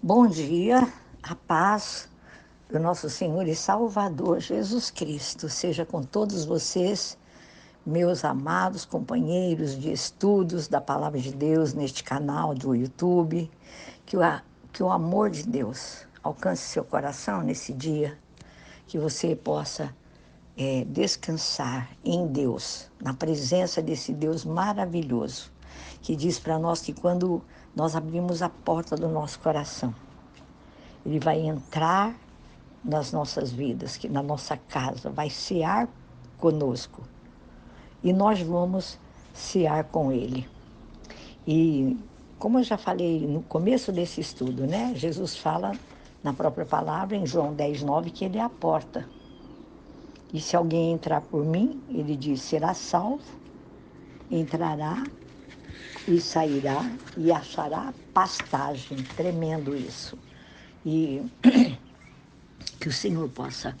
Bom dia, a paz do nosso Senhor e Salvador Jesus Cristo seja com todos vocês, meus amados companheiros de estudos da Palavra de Deus neste canal do YouTube. Que o amor de Deus alcance seu coração nesse dia, que você possa descansar em Deus, na presença desse Deus maravilhoso, que diz para nós que quando nós abrimos a porta do nosso coração, Ele vai entrar nas nossas vidas, que na nossa casa, vai cear conosco e nós vamos cear com Ele. E como eu já falei no começo desse estudo, né? Jesus fala na própria palavra, em João 10:9, que Ele é a porta. E se alguém entrar por mim, Ele diz, será salvo, entrará e sairá e achará pastagem. Tremendo isso. E que o Senhor possa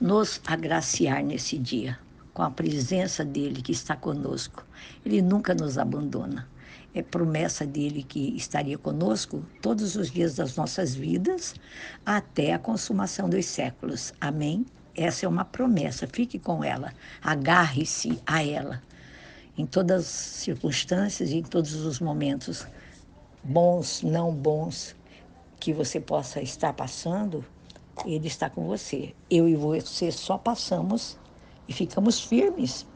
nos agraciar nesse dia, com a presença dEle que está conosco. Ele nunca nos abandona. É promessa dEle que estaria conosco todos os dias das nossas vidas, até a consumação dos séculos. Amém? Essa é uma promessa, fique com ela, agarre-se a ela, em todas as circunstâncias e em todos os momentos, bons, não bons, que você possa estar passando, Ele está com você. Eu e você só passamos e ficamos firmes,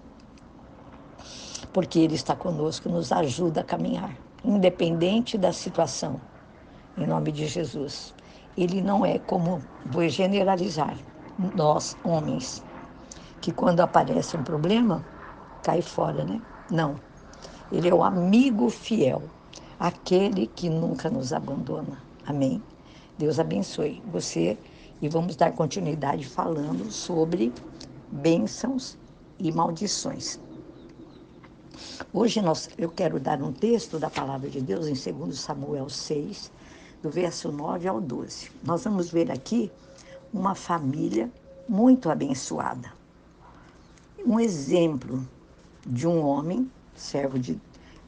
porque Ele está conosco, nos ajuda a caminhar, independente da situação, em nome de Jesus. Ele não é como, vou generalizar, nós, homens, que quando aparece um problema, cai fora, né? Não. Ele é o amigo fiel, aquele que nunca nos abandona. Amém? Deus abençoe você e vamos dar continuidade falando sobre bênçãos e maldições. Hoje eu quero dar um texto da palavra de Deus em 2 Samuel 6, do verso 9 ao 12. Nós vamos ver aqui uma família muito abençoada. Um exemplo de um homem, servo de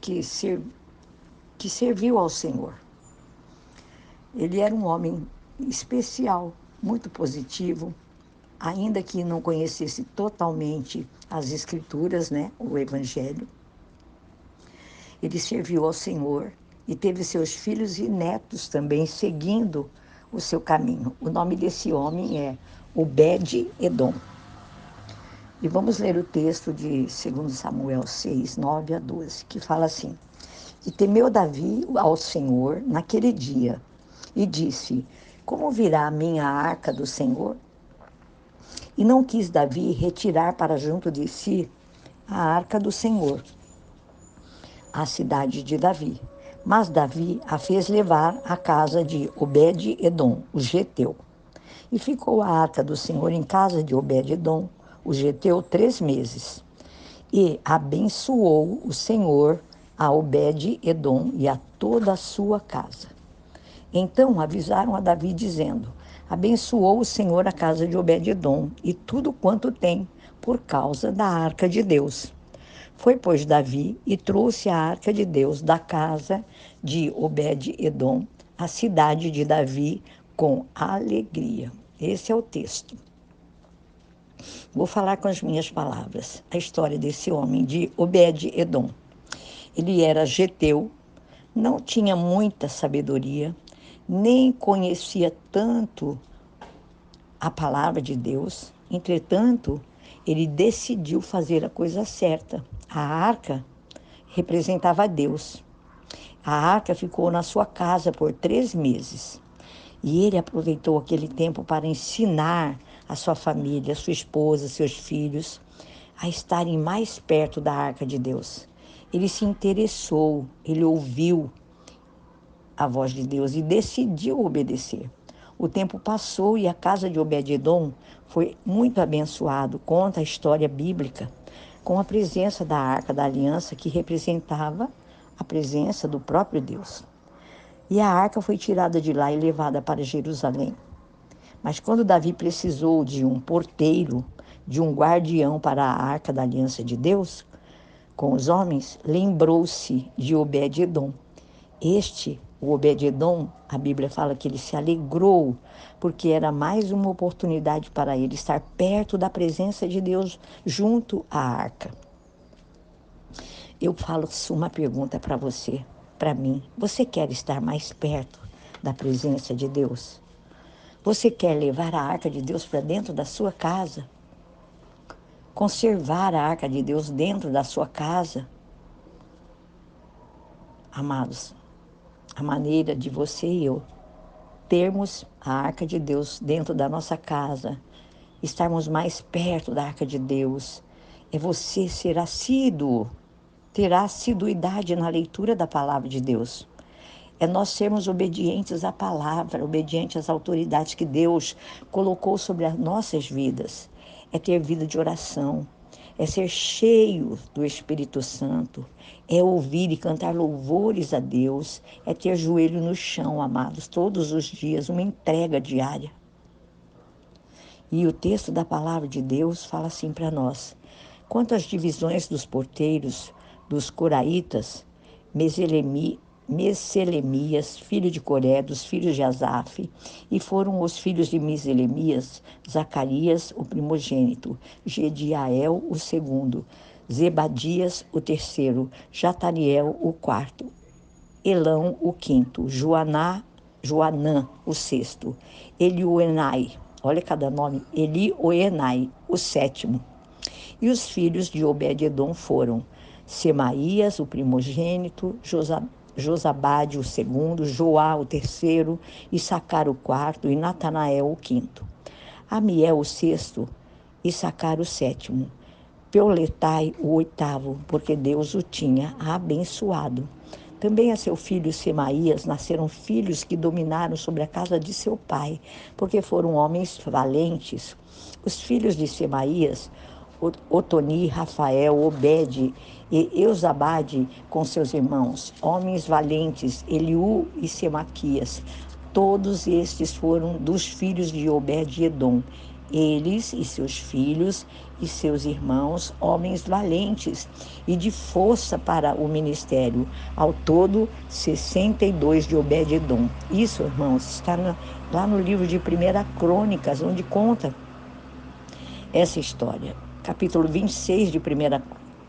que, ser, que serviu ao Senhor. Ele era um homem especial, muito positivo, ainda que não conhecesse totalmente as Escrituras, né, o Evangelho. Ele serviu ao Senhor e teve seus filhos e netos também seguindo o seu caminho. O nome desse homem é Obed-Edom. E vamos ler o texto de 2 Samuel 6, 9 a 12, que fala assim: E temeu Davi ao Senhor naquele dia, e disse, como virá a minha arca do Senhor? E não quis Davi retirar para junto de si a arca do Senhor, a cidade de Davi. Mas Davi a fez levar à casa de Obed-Edom, o geteu. E ficou a arca do Senhor em casa de Obed-Edom, o geteu, 3 meses. E abençoou o Senhor a Obed-Edom e a toda a sua casa. Então avisaram a Davi, dizendo, abençoou o Senhor a casa de Obed-Edom e tudo quanto tem, por causa da arca de Deus. Foi, pois, Davi e trouxe a arca de Deus da casa de Obed-Edom, a cidade de Davi, com alegria. Esse é o texto. Vou falar com as minhas palavras a história desse homem, de Obed-Edom. Ele era geteu, não tinha muita sabedoria, nem conhecia tanto a palavra de Deus. Entretanto, ele decidiu fazer a coisa certa. A arca representava Deus. A arca ficou na sua casa por 3 meses. E ele aproveitou aquele tempo para ensinar a sua família, a sua esposa, seus filhos, a estarem mais perto da arca de Deus. Ele se interessou, ele ouviu a voz de Deus e decidiu obedecer. O tempo passou e a casa de Obed-Edom foi muito abençoado, conta a história bíblica, com a presença da Arca da Aliança, que representava a presença do próprio Deus. E a arca foi tirada de lá e levada para Jerusalém. Mas quando Davi precisou de um porteiro, de um guardião para a Arca da Aliança de Deus, com os homens, lembrou-se de Obed-Edom. Este O Obed-edom, a Bíblia fala que ele se alegrou, porque era mais uma oportunidade para ele estar perto da presença de Deus, junto à arca. Eu falo uma pergunta para você, para mim. Você quer estar mais perto da presença de Deus? Você quer levar a arca de Deus para dentro da sua casa? Conservar a arca de Deus dentro da sua casa? Amados, a maneira de você e eu termos a arca de Deus dentro da nossa casa, estarmos mais perto da arca de Deus, é você ser assíduo, ter assiduidade na leitura da palavra de Deus. É nós sermos obedientes à palavra, obedientes às autoridades que Deus colocou sobre as nossas vidas. É ter vida de oração, é ser cheio do Espírito Santo, é ouvir e cantar louvores a Deus, é ter joelho no chão, amados, todos os dias, uma entrega diária. E o texto da palavra de Deus fala assim para nós: quanto às divisões dos porteiros, dos coraitas, Meselemias, filho de Coré, dos filhos de Asaf, e foram os filhos de Meselemias, Zacarias, o primogênito, Gediael, o segundo, Zebadias, o terceiro, Jataniel, o quarto, Elão, o quinto, Joanã, o sexto, Elioenai, olha cada nome, Elioenai, o sétimo. E os filhos de Obed-edom foram Semaías, o primogênito, Josabade, o segundo, Joá, o terceiro, Issacar, o quarto, e Natanael, o quinto. Amiel, o sexto, Issacar, o sétimo. Peuletai, o oitavo, porque Deus o tinha abençoado. Também a seu filho Semaías nasceram filhos que dominaram sobre a casa de seu pai, porque foram homens valentes. Os filhos de Semaías, Otoni, Rafael, Obed e Eusabade com seus irmãos, homens valentes, Eliú e Semaquias. Todos estes foram dos filhos de Obed-edom. Eles e seus filhos e seus irmãos, homens valentes e de força para o ministério. Ao todo, 62 de Obed-edom. Isso, irmãos, está lá no livro de 1 Crônicas, onde conta essa história. Capítulo 26 de 1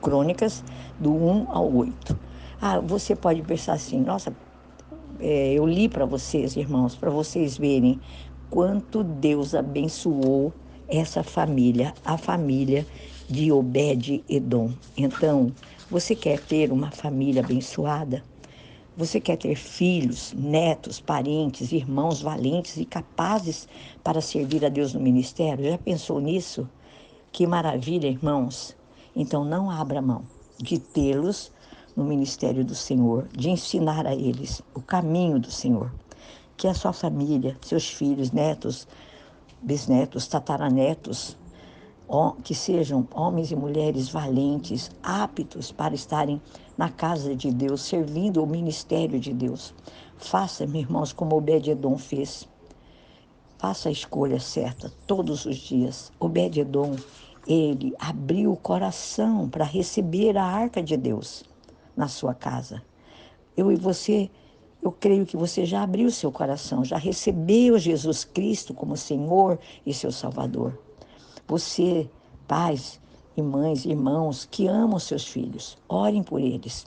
Crônicas, do 1 ao 8. Você pode pensar assim, nossa, eu li para vocês, irmãos, para vocês verem quanto Deus abençoou essa família, a família de Obed-edom. Então, você quer ter uma família abençoada? Você quer ter filhos, netos, parentes, irmãos valentes e capazes para servir a Deus no ministério? Já pensou nisso? Que maravilha, irmãos! Então, não abra mão de tê-los no ministério do Senhor, de ensinar a eles o caminho do Senhor. Que a sua família, seus filhos, netos, bisnetos, tataranetos, que sejam homens e mulheres valentes, aptos para estarem na casa de Deus, servindo o ministério de Deus. Faça, meus irmãos, como Obed-edom fez. Faça a escolha certa todos os dias. Obed-edom, ele abriu o coração para receber a arca de Deus na sua casa. Eu e você, eu creio que você já abriu o seu coração, já recebeu Jesus Cristo como Senhor e seu Salvador. Você, pais e mães, irmãos que amam seus filhos, orem por eles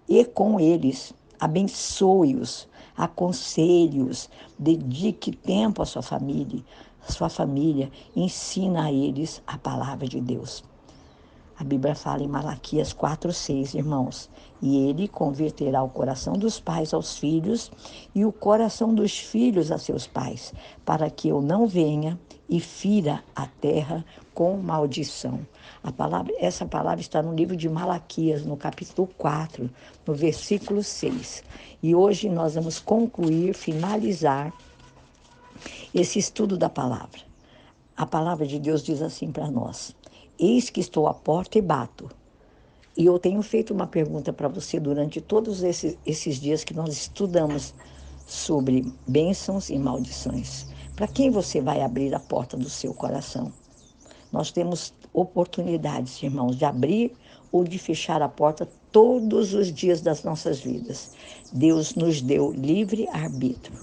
e com eles, abençoe-os, aconselhe-os, dedique tempo à sua família, ensina a eles a palavra de Deus. A Bíblia fala em Malaquias 4:6, irmãos, e ele converterá o coração dos pais aos filhos e o coração dos filhos a seus pais, para que eu não venha e fira a terra com maldição. Essa palavra está no livro de Malaquias, no capítulo 4, no versículo 6. E hoje nós vamos finalizar esse estudo da palavra. A palavra de Deus diz assim para nós: eis que estou à porta e bato. E eu tenho feito uma pergunta para você durante todos esses dias que nós estudamos sobre bênçãos e maldições. Para quem você vai abrir a porta do seu coração? Nós temos oportunidades, irmãos, de abrir ou de fechar a porta todos os dias das nossas vidas. Deus nos deu livre arbítrio.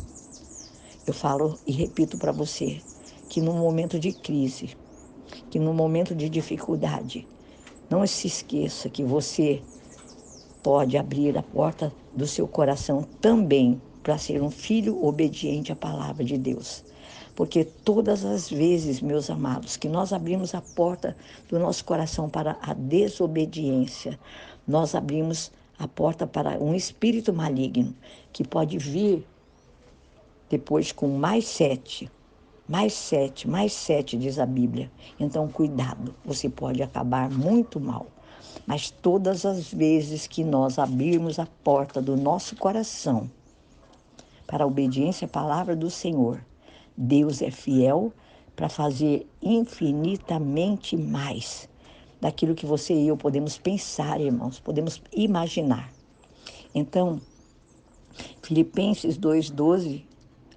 Eu falo e repito para você que no momento de crise, que no momento de dificuldade, não se esqueça que você pode abrir a porta do seu coração também para ser um filho obediente à palavra de Deus. Porque todas as vezes, meus amados, que nós abrimos a porta do nosso coração para a desobediência, nós abrimos a porta para um espírito maligno que pode vir depois com mais sete, diz a Bíblia. Então, cuidado, você pode acabar muito mal. Mas todas as vezes que nós abrirmos a porta do nosso coração para a obediência à palavra do Senhor, Deus é fiel para fazer infinitamente mais daquilo que você e eu podemos pensar, irmãos, podemos imaginar. Então, Filipenses 2:12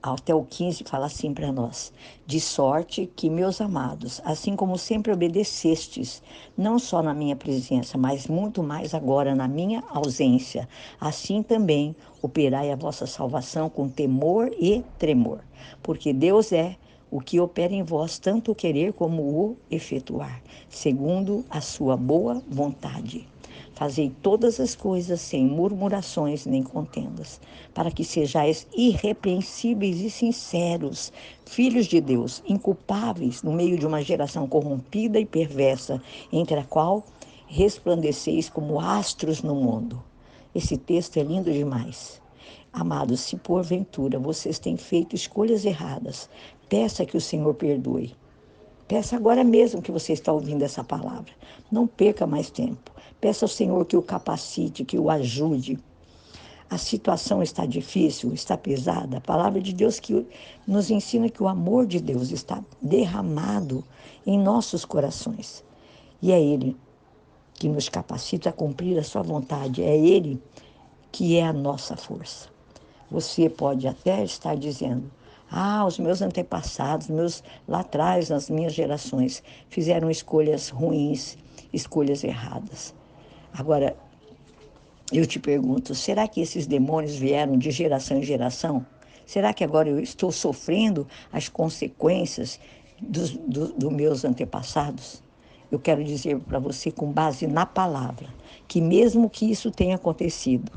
até o 15 fala assim para nós: de sorte que, meus amados, assim como sempre obedecestes, não só na minha presença, mas muito mais agora na minha ausência, assim também operai a vossa salvação com temor e tremor, porque Deus é o que opera em vós tanto o querer como o efetuar, segundo a sua boa vontade. Fazei todas as coisas sem murmurações nem contendas, para que sejais irrepreensíveis e sinceros, filhos de Deus, inculpáveis no meio de uma geração corrompida e perversa, entre a qual resplandeceis como astros no mundo. Esse texto é lindo demais. Amados, se porventura vocês têm feito escolhas erradas, peça que o Senhor perdoe. Peça agora mesmo que você está ouvindo essa palavra. Não perca mais tempo. Peça ao Senhor que o capacite, que o ajude. A situação está difícil, está pesada. A palavra de Deus que nos ensina que o amor de Deus está derramado em nossos corações. E é Ele que nos capacita a cumprir a sua vontade. É Ele que é a nossa força. Você pode até estar dizendo: os meus antepassados, lá atrás, nas minhas gerações, fizeram escolhas ruins, escolhas erradas. Agora, eu te pergunto, será que esses demônios vieram de geração em geração? Será que agora eu estou sofrendo as consequências dos meus antepassados? Eu quero dizer para você, com base na palavra, que mesmo que isso tenha acontecido,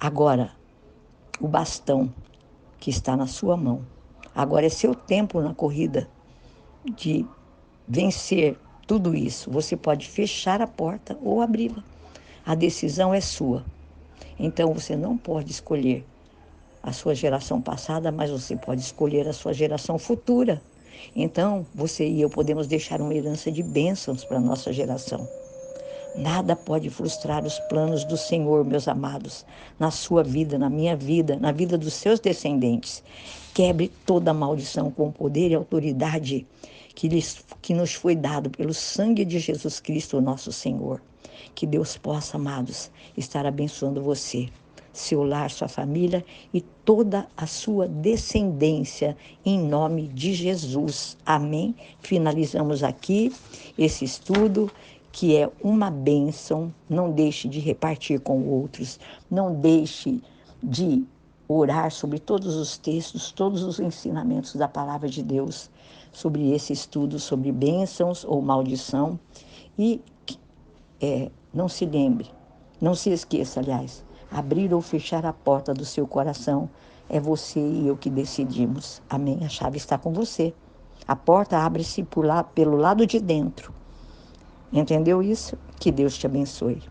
agora, o bastão que está na sua mão. Agora é seu tempo na corrida de vencer tudo isso. Você pode fechar a porta ou abri-la. A decisão é sua. Então você não pode escolher a sua geração passada, mas você pode escolher a sua geração futura. Então você e eu podemos deixar uma herança de bênçãos para a nossa geração. Nada pode frustrar os planos do Senhor, meus amados, na sua vida, na minha vida, na vida dos seus descendentes. Quebre toda a maldição com poder e autoridade que nos foi dado pelo sangue de Jesus Cristo, nosso Senhor. Que Deus possa, amados, estar abençoando você, seu lar, sua família e toda a sua descendência, em nome de Jesus. Amém? Finalizamos aqui esse estudo, que é uma bênção. Não deixe de repartir com outros, não deixe de orar sobre todos os textos, todos os ensinamentos da palavra de Deus, sobre esse estudo, sobre bênçãos ou maldição. E não se lembre, não se esqueça, aliás, abrir ou fechar a porta do seu coração é você e eu que decidimos. Amém? A chave está com você. A porta abre-se pelo lado de dentro. Entendeu isso? Que Deus te abençoe.